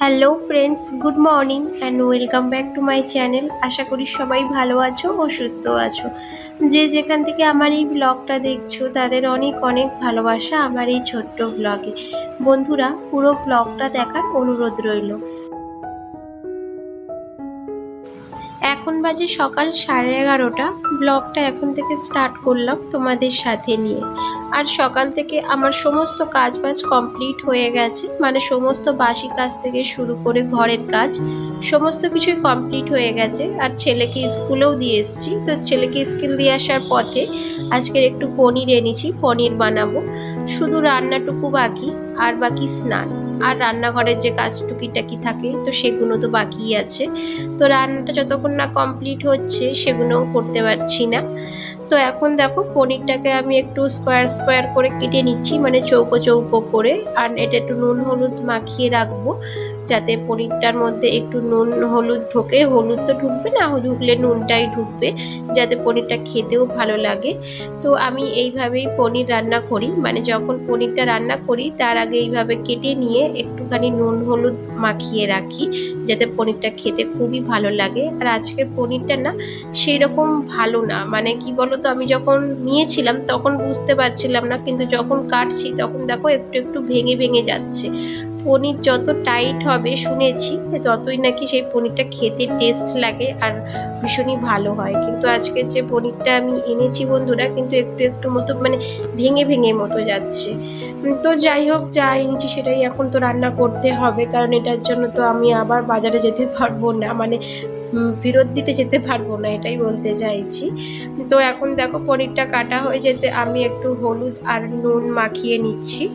Hello friends, good morning and welcome back to my channel. আশা করি সবাই ভালো আছো ও সুস্থ আছো। যে যেখান থেকে আমার এই ব্লগটা দেখছো তাদের অনেক অনেক ভালোবাসা আমার এই ছোট্ট ব্লগে। বন্ধুরা, পুরো ব্লগটা দেখার অনুরোধ রইল। এখন বাজে সকাল 11:30। ব্লগটা এখন থেকে স্টার্ট করলাম তোমাদের সাথে নিয়ে। আর সকাল থেকে আমার সমস্ত কাজবাজ কমপ্লিট হয়ে গেছে, মানে সমস্ত বাসি কাজ থেকে শুরু করে ঘরের কাজ সমস্ত কিছুই কমপ্লিট হয়ে গেছে। আর ছেলেকে স্কুলেও দিয়ে এসেছি। তো ছেলেকে স্কুল দিয়ে আসার পথে আজকের একটু পনির এনেছি, পনির বানাবো। শুধু রান্নাটুকু বাকি, আর বাকি স্নান আর রান্নাঘরের যে কাজ টুকিটাকি থাকে তো সেগুলো তো বাকিই আছে। তো রান্নাটা যতক্ষণ না কমপ্লিট হচ্ছে সেগুলোও করতে পারছি না। তো এখন দেখো পনিরটাকে আমি একটু স্কোয়ার স্কোয়ার করে কেটে নিচ্ছি, মানে চৌকো চৌকো করে। আর এটা একটু নুন হলুদ মাখিয়ে রাখবো, যাতে পনিরটার মধ্যে একটু নুন হলুদ ঢোকে। হলুদ তো ঢুকবে না, ঢুকলে নুনটাই ঢুকবে, যাতে পনিরটা খেতেও ভালো লাগে। তো আমি এইভাবেই পনির রান্না করি, মানে যখন পনিরটা রান্না করি তার আগে এইভাবে কেটে নিয়ে একটুখানি নুন হলুদ মাখিয়ে রাখি, যাতে পনিরটা খেতে খুবই ভালো লাগে। আর আজকের পনিরটা না সেই রকম ভালো না, মানে কি বলতো, আমি যখন নিয়েছিলাম তখন বুঝতে পারছিলাম না, কিন্তু যখন কাটছি তখন দেখো একটু একটু ভেঙে ভেঙে যাচ্ছে। পনির যত টাইট হবে শুনেছি ততই নাকি সেই পনিরটা খেতে টেস্ট লাগে আর ভীষণই ভালো হয়। কিন্তু আজকের যে পনিরটা আমি এনেছি বন্ধুরা, কিন্তু একটু একটু মতো মানে ভেঙে ভেঙে মতো যাচ্ছে। তো যাই হোক, যা এনেছি সেটাই এখন তো রান্না করতে হবে, কারণ এটার জন্য তো আমি আবার বাজারে যেতে পারবো না, মানে ফেরত দিতে যেতে পারবো না, এটাই বলতে চাইছি। তো এখন দেখো পনিরটা কাটা হয়ে যেতে আমি একটু হলুদ আর নুন মাখিয়ে নিচ্ছি।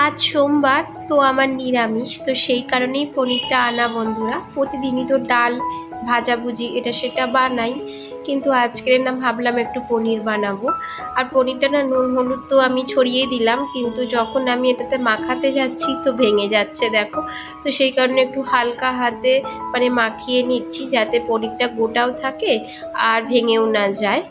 আজ সোমবার, তো আমার নিরামিষ, তো সেই কারণেই পনিরটা আনা বন্ধুরা। প্রতিদিনই তো ডাল ভাজাভুজি এটা সেটা বানাই, কিন্তু আজকের না ভাবলাম একটু পনির বানাবো। আর পনিরটা না নুন হলুদ তো আমি ছড়িয়ে দিলাম, কিন্তু যখন আমি এটাতে মাখাতে যাচ্ছি তো ভেঙে যাচ্ছে দেখো। তো সেই কারণে একটু হালকা হাতে মানে মাখিয়ে নিচ্ছি, যাতে পনিরটা গোটাও থাকে আর ভেঙেও না যায়।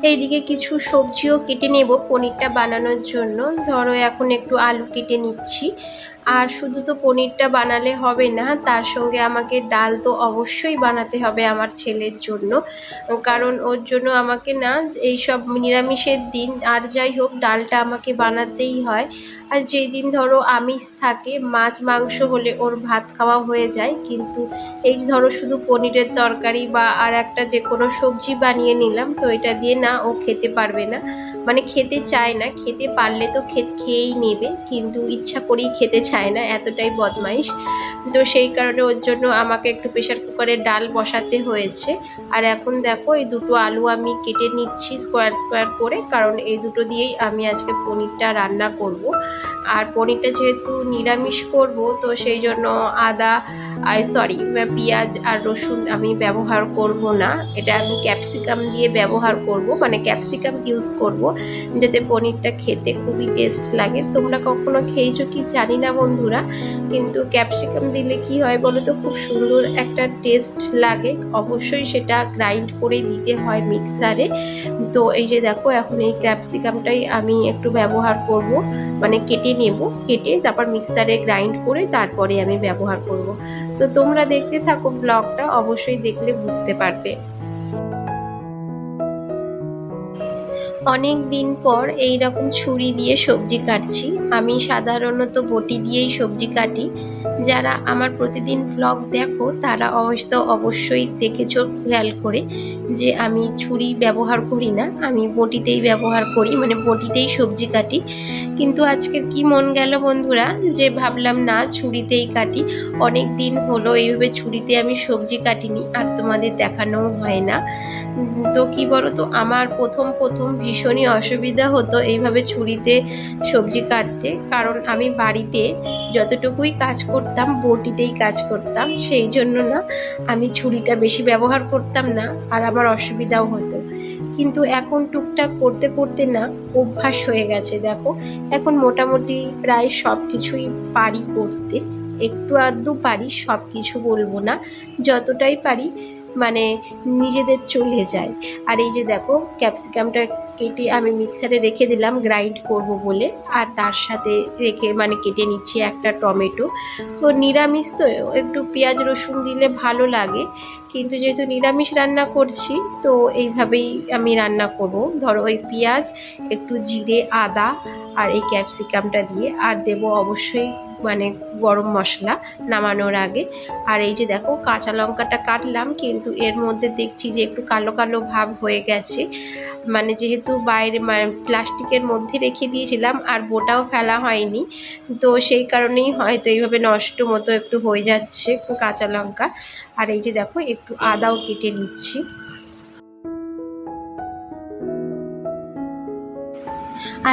এইদিকে কিছু সবজিও কেটে নেব পনিরটা বানানোর জন্য। ধরো এখন একটু আলু কেটে নিচ্ছি। আর শুধু তো পনিরটা বানালে হবে না, তার সঙ্গে আমাকে ডাল তো অবশ্যই বানাতে হবে আমার ছেলের জন্য, কারণ ওর জন্য আমাকে না এইসব নিরামিষের দিন আর যাই হোক ডালটা আমাকে বানাতেই হয়। আর যেই দিন ধরো আমিষ থাকে, মাছ মাংস হলে ওর ভাত খাওয়া হয়ে যায়, কিন্তু এই ধরো শুধু পনিরের তরকারি বা আর একটা যে কোনো সবজি বানিয়ে নিলাম, তো এটা দিয়ে না ও খেতে পারবে না, মানে খেতে চায় না। খেতে পারলে তো খেয়েই নেবে, কিন্তু ইচ্ছা করেই খেতে চায় না, এতটাই বদমাইশ। তো সেই কারণে ওর জন্য আমাকে একটু প্রেশার কুকারে ডাল বসাতে হয়েছে। আর এখন দেখো এই দুটো আলু আমি কেটে নিচ্ছি স্কোয়ার স্কোয়ার করে, কারণ এই দুটো দিয়েই আমি আজকে পনিরটা রান্না করব। আর পনিরটা যেহেতু নিরামিষ করব, তো সেই জন্য আদা পেঁয়াজ আর রসুন আমি ব্যবহার করব না। এটা আমি ক্যাপসিকাম দিয়ে ব্যবহার করব, মানে ক্যাপসিকাম ইউজ করব, যাতে পনিরটা খেতে খুবই টেস্ট লাগে। তোমরা কখনো খেয়েছো কি জানি না বন্ধুরা, কিন্তু ক্যাপসিকাম দিলে কি হয় বলো তো, খুব সুন্দর একটা টেস্ট লাগে। অবশ্যই সেটা গ্রাইন্ড করে দিতে হয় মিক্সারে। তো এই যে দেখো এখন এই ক্যাপসিকামটাই আমি একটু ব্যবহার করব, মানে কেটে নেব, কেটে তারপর মিক্সারে গ্রাইন্ড করে তারপরে আমি ব্যবহার করব। তো তোমরা দেখতে থাকো ব্লগটা, অবশ্যই দেখলে বুঝতে পারবে। অনেক দিন পর এই রকম ছুরি দিয়ে সবজি কাটছি। আমি সাধারণত বটি দিয়েই সবজি কাটি। যারা আমার প্রতিদিন ব্লগ দেখো তারা অবশ্যই দেখেছো খেয়াল করে যে আমি ছুরি ব্যবহার করি না, আমি বটিতেই ব্যবহার করি, মানে বটিতেই সবজি কাটি। কিন্তু আজকের কি মন গেল বন্ধুরা, যে ভাবলাম না ছুরিতেই কাটি। অনেক দিন হলো এইভাবে ছুরিতে আমি সবজি কাটিনি, আর তোমাদের দেখানোও হয় না। তো কি বলো তো, আমার প্রথম প্রথম ভীষণই অসুবিধা হতো এইভাবে ছুরিতে সবজি কাটতে, কারণ আমি বাড়িতে যতটুকুই কাজ করতাম বটিতেই কাজ করতাম, সেই জন্য না আমি ছুরিটা বেশি ব্যবহার করতাম না, আর আমার অসুবিধাও হতো। কিন্তু এখন টুকটাক করতে করতে না অভ্যাস হয়ে গেছে দেখো। এখন মোটামুটি প্রায় সব কিছুই পারি করতে, একটু আধটু পারি, সব কিছু বলবো না, যতটাই পারি মানে নিজেদের চলে যায়। আর এই যে দেখো ক্যাপসিকামটা কেটে আমি মিক্সারে রেখে দিলাম গ্রাইন্ড করব বলে। আর তার সাথে রেখে মানে কেটে নিচ্ছি একটা টমেটো। তো নিরামিষ তো একটু পেঁয়াজ রসুন দিলে ভালো লাগে, কিন্তু যেহেতু নিরামিষ রান্না করছি তো এইভাবেই আমি রান্না করব। ধরো ওই পেঁয়াজ, একটু জিরে, আদা আর এই ক্যাপসিকামটা দিয়ে, আর দেব অবশ্যই মানে গরম মশলা নামানোর আগে। আর এই যে দেখো কাঁচা লঙ্কাটা কাটলাম, কিন্তু এর মধ্যে দেখছি যে একটু কালো কালো ভাব হয়ে গেছে, মানে যেহেতু বাইরে মানে প্লাস্টিকের মধ্যে রেখে দিয়েছিলাম আর বোটাও ফেলা হয়নি, তো সেই কারণেই হয়তো এইভাবে নষ্ট মতো একটু হয়ে যাচ্ছে কাঁচা লঙ্কা। আর এই যে দেখো একটু আদাও কেটে নিচ্ছি।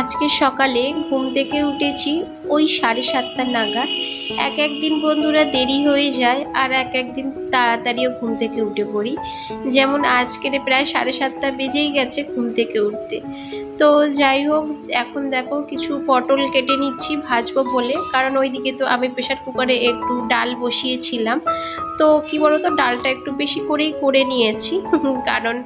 আজকে সকালে ঘুম থেকে উঠেছি ওই 7:30 নাগাদ। এক একদিন বন্ধুরা দেরি হয়ে যায়, আর এক একদিন তাড়াতাড়িও ঘুম থেকে উঠে পড়ি। যেমন আজকের প্রায় 7:30 বেজেই গেছে ঘুম থেকে উঠতে। তো যাই হোক, এখন দেখো কিছু পটল কেটে নিচ্ছি ভাজবো বলে, কারণ ওইদিকে তো আমি প্রেশার কুকারে একটু ডাল বসিয়েছিলাম। তো কি বলতো, ডালটা একটু বেশি করেই করে নিয়েছি কারণ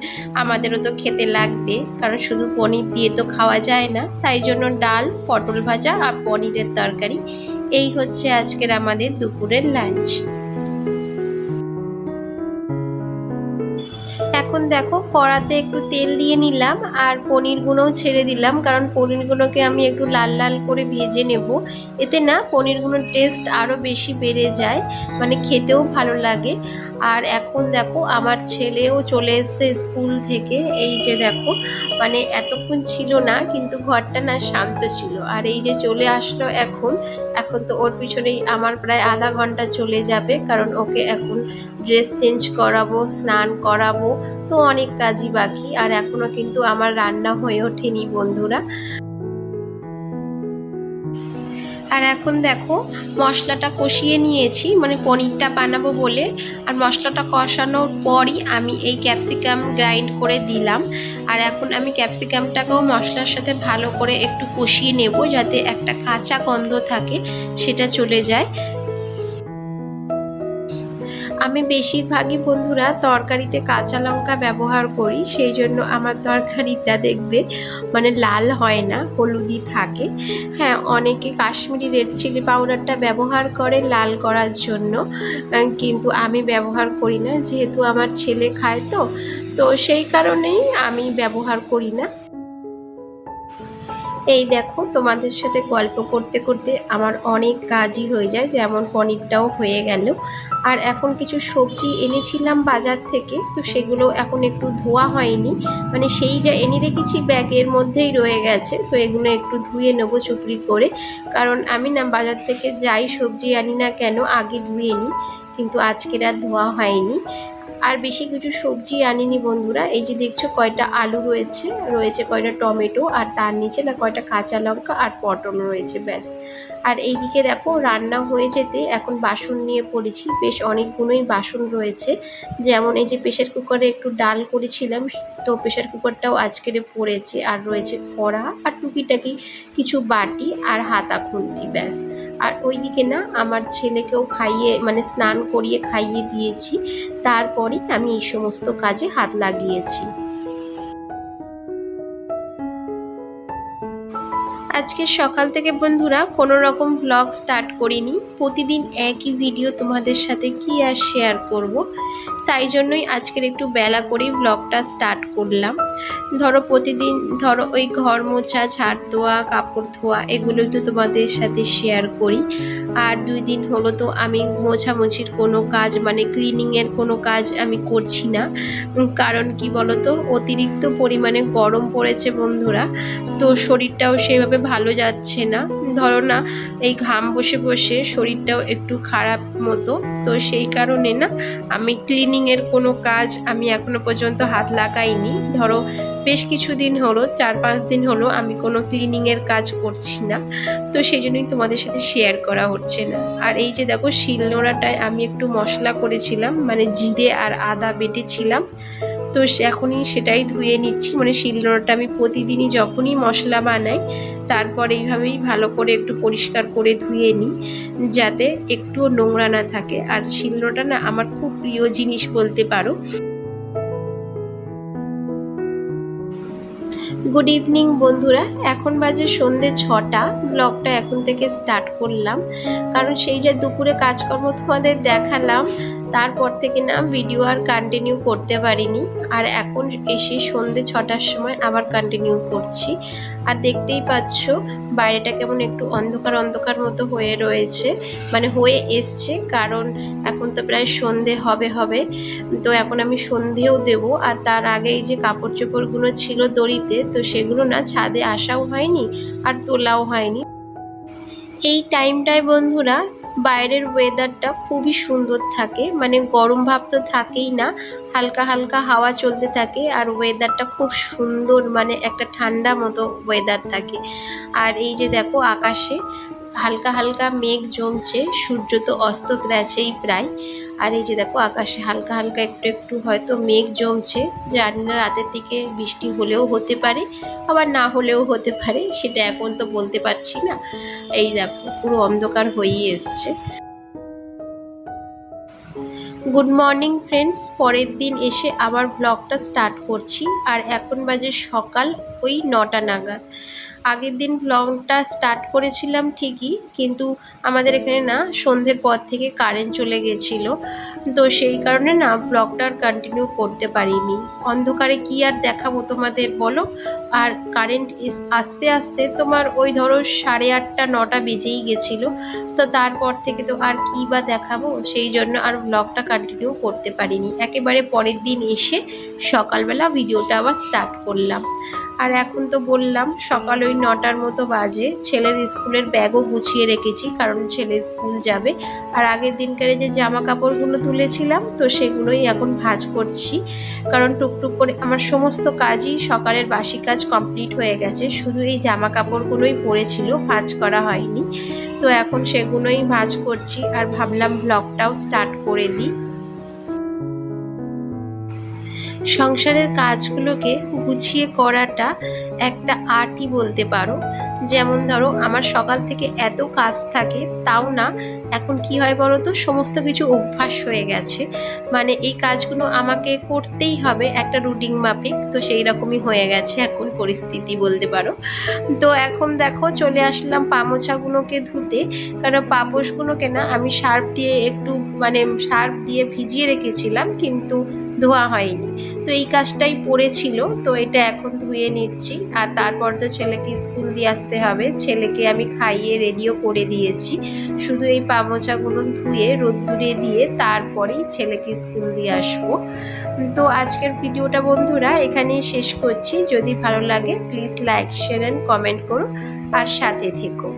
আমাদেরও তো খেতে লাগবে, কারণ শুধু পনির দিয়ে তো খাওয়া যায় না। তাই জন্য ডাল, পটল ভাজা আর পনিরের তরকারি, এই হচ্ছে আজকের আমাদের দুপুরের লাঞ্চ। এখন দেখো কড়াতে একটু তেল দিয়ে নিলাম আর পনিরগুলোও ছেড়ে দিলাম, কারণ পনিরগুলোকে আমি একটু লাল লাল করে ভেজে নেব। এতে না পনিরগুলোর টেস্ট আরও বেশি বেড়ে যায়, মানে খেতেও ভালো লাগে। আর এখন দেখো আমার ছেলেও চলে এসছে স্কুল থেকে। এই যে দেখো, মানে এতক্ষণ ছিল না, কিন্তু ঘরটা না শান্ত ছিল, আর এই যে চলে আসলো এখন। এখন তো ওর পিছনেই আমার প্রায় আধা ঘন্টা চলে যাবে, কারণ ওকে এখন ড্রেস চেঞ্জ করাবো, স্নান করাবো, তো অনেক কাজই বাকি। আর এখনো কিন্তু আমার রান্না হয়ে ওঠেনি বন্ধুরা। আর এখন দেখো মশলাটা কষিয়ে নিয়েছি, মানে পনিরটা বানাবো বলে। আর মশলাটা কষানোর পরই আমি এই ক্যাপসিকাম গ্রাইন্ড করে দিলাম। আর এখন আমি ক্যাপসিকামটাকেও মশলার সাথে ভালো করে একটু কষিয়ে নেব, যাতে একটা কাঁচা গন্ধ থাকে সেটা চলে যায়। আমি বেশিরভাগই বন্ধুরা তরকারিতে কাঁচা লঙ্কা ব্যবহার করি, সেই জন্য আমার তরকারিটা দেখবে মানে লাল হয় না, হলুদই থাকে। হ্যাঁ, অনেকে কাশ্মীরি রেড চিলি পাউডারটা ব্যবহার করে লাল করার জন্য, কিন্তু আমি ব্যবহার করি না, যেহেতু আমার ছেলে খায় তো তো সেই কারণেই আমি ব্যবহার করি না। এই দেখো তোমাদের সাথে গল্প করতে করতে আমার অনেক কাজই হয়ে যায়, যেমন পনিরটাও হয়ে গেল। আর এখন কিছু সবজি এনেছিলাম বাজার থেকে, তো সেগুলো এখন একটু ধোয়া হয়নি, মানে সেই যা এনে রেখেছি ব্যাগের মধ্যেই রয়ে গেছে। তো এগুলো একটু ধুয়ে নেবো চুপড়ি করে, কারণ আমি না বাজার থেকে যাই সবজি আনি না কেন আগে ধুয়ে নিই, কিন্তু আজকের আর ধোয়া হয়নি। আর বেশি কিছু সবজি আনিনি বন্ধুরা। এই যে দেখছো কয়টা আলু রয়েছে, রয়েছে কয়টা টমেটো, আর তার নিচে না কয়টা কাঁচা লঙ্কা আর পটল রয়েছে, ব্যাস। আর এইদিকে দেখো রান্না হয়ে যেতে এখন বাসন নিয়ে পড়েছি, বেশ অনেকগুলোই বাসন রয়েছে। যেমন এই যে প্রেশার কুকারে একটু ডাল করেছিলাম, তো প্রেশার কুকারটাও আজকের পড়েছে। আর রয়েছে কড়া আর টুকিটাকি কিছু বাটি আর হাতা খুন্তি, ব্যাস। আর ওইদিকে না আমার ছেলেকেও খাইয়ে মানে স্নান করিয়ে খাইয়ে দিয়েছি, তারপরই আমি এই সমস্ত কাজে হাত লাগিয়েছি। আজকে সকাল থেকে বন্ধুরা কোনো রকম ব্লগ স্টার্ট করিনি। প্রতিদিন একই ভিডিও তোমাদের সাথে কি আর শেয়ার করব, তাই জন্যই আজকের একটু বেলা করেই ব্লগটা স্টার্ট করলাম। ধরো প্রতিদিন ধরো ওই ঘর মোছা, ঝাড় দেওয়া, কাপড় ধোয়া, এগুলোই তো তোমাদের সাথে শেয়ার করি। আর 2 দিন হলো তো আমি মোছামুছির কোনো কাজ মানে ক্লিনিংয়ের কোনো কাজ আমি করছি না, কারণ কি বলতো, অতিরিক্ত পরিমাণে গরম পড়েছে বন্ধুরা, তো শরীরটাও সেভাবে ভালো যাচ্ছে না। ধরো না এই ঘাম বসে বসে শরীরটাও একটু খারাপ মতো, তো সেই কারণে না আমি ক্লিনিংয়ের কোনো কাজ আমি এখনো পর্যন্ত হাত লাগাইনি। ধরো বেশ কিছুদিন হলো, 4-5 দিন হলো আমি কোনো ক্লিনিংয়ের কাজ করছি না, তো সেই জন্যই তোমাদের সাথে শেয়ার করা হচ্ছে না। আর এই যে দেখো শিলনোড়াটায় আমি একটু মশলা করেছিলাম, মানে জিরে আর আদা বেটেছিলাম, তো এখনই সেটাই ধুয়ে নিচ্ছি। মানে শিলনোড়াটা আমি প্রতিদিনই যখনই মশলা বানাই তারপর এইভাবেই ভালো করে একটু পরিষ্কার করে ধুয়ে নিই, যাতে একটুও নোংরা না থাকে। আর শিলনোড়াটা না আমার খুব প্রিয় জিনিস বলতে পারো। গুড ইভিনিং বন্ধুরা, এখন বাজে সন্ধে 6টা। ব্লগটা এখন থেকে স্টার্ট করলাম, কারণ সেই যে দুপুরে কাজকর্ম তোমাদের দেখালাম, তারপর থেকে না ভিডিও আর কন্টিনিউ করতে পারিনি। আর এখন এসে সন্ধে 6টার সময় আবার কন্টিনিউ করছি। আর দেখতেই পাচ্ছ বাইরেটা কেমন একটু অন্ধকার অন্ধকার মতো হয়ে রয়েছে, মানে হয়ে এসছে, কারণ এখন তো প্রায় সন্ধে হবে। তো এখন আমি সন্ধেও দেব। আর তার আগে এই যে কাপড় চোপড়গুলো ছিল দড়িতে, তো সেগুলো না ছাদে আসাও হয়নি আর তোলাও হয়নি। এই টাইমটায় বন্ধুরা বাইরের ওয়েদারটা খুবই সুন্দর থাকে, মানে গরম ভাব তো থাকেই না, হালকা হালকা হাওয়া চলতে থাকে আর ওয়েদারটা খুব সুন্দর, মানে একটা ঠান্ডা মতো ওয়েদার থাকে। আর এই যে দেখো আকাশে হালকা হালকা মেঘ জমছে, সূর্য তো অস্ত গেছেই প্রায়। আর এই যে দেখো আকাশে হালকা হালকা একটু একটু হয়তো মেঘ জমছে, জানি না রাতের দিকে বৃষ্টি হলেও হতে পারে, আবার না হলেও হতে পারে, সেটা এখন তো বলতে পারছি না। এই দেখো পুরো অন্ধকার হয়েই এসছে। গুড মর্নিং ফ্রেন্ডস, পরের দিন এসে আবার ব্লগটা স্টার্ট করছি। আর এখন বাজে সকাল ওই 9টা নাগাদ। আগের দিন ব্লগটা স্টার্ট করেছিলাম ঠিকই, কিন্তু আমাদের এখানে না সন্ধ্যের পর থেকে কারেন্ট চলে গেছিলো, তো সেই কারণে না ব্লগটা আর কন্টিনিউ করতে পারিনি। অন্ধকারে কি আর দেখাবো তোমাদের বলো। আর কারেন্ট আস্তে আস্তে তোমার ওই ধরো 8:30 9টা বেজেই গেছিলো, তো তারপর থেকে তো আর কী বা দেখাবো, সেই জন্য আর ব্লগটা কন্টিনিউ করতে পারিনি। একেবারে পরের দিন এসে সকালবেলা ভিডিওটা আবার স্টার্ট করলাম। আর এখন তো বললাম সকাল ওই 9টার মতো বাজে। ছেলের স্কুলের ব্যাগও গুছিয়ে রেখেছি, কারণ ছেলে স্কুল যাবে। আর আগের দিনকারে যে জামা কাপড়গুলো তুলেছিলাম, তো সেগুলোই এখন ভাঁজ করছি, কারণ টুকটুক করে আমার সমস্ত কাজই সকালের বাসি কাজ কমপ্লিট হয়ে গেছে, শুধু এই জামা কাপড়গুলোই পড়েছিল, ভাঁজ করা হয়নি। তো এখন সেগুলোই ভাঁজ করছি, আর ভাবলাম ব্লগটাও স্টার্ট করে দিই। সংসারের কাজগুলোকে গুছিয়ে করাটা একটা আর্টই বলতে পারো। যেমন ধরো আমার সকাল থেকে এত কাজ থাকে, তাও না এখন কি হয় বলো তো, সমস্ত কিছু অভ্যাস হয়ে গেছে, মানে এই কাজগুলো আমাকে করতেই হবে একটা রুটিন মাফিক, তো সেই রকমই হয়ে গেছে এখন পরিস্থিতি বলতে পারো। তো এখন দেখো চলে আসলাম পা মোছাগুলোকে ধুতে, কারণ পাপোশগুলোকে না আমি সার্ফ দিয়ে একটু মানে সার্ফ দিয়ে ভিজিয়ে রেখেছিলাম, কিন্তু ধোয়া হয়নি, তো এই কাজটাই পড়েছিল, তো এটা এখন ধুয়ে নিচ্ছি। আর তারপর তো ছেলেকে স্কুল দিয়ে আসতে হবে, ছেলেকে আমি খাইয়ে রেডিও করে দিয়েছি, শুধু এই পা মোছাগুলো ধুয়ে রোদ্দুরে দিয়ে তারপরেই ছেলেকে স্কুল দিয়ে আসবো। তো আজকের ভিডিওটা বন্ধুরা এখানেই শেষ করছি। যদি ভালো লাগে please like share and comment করো আর সাথে থেকো।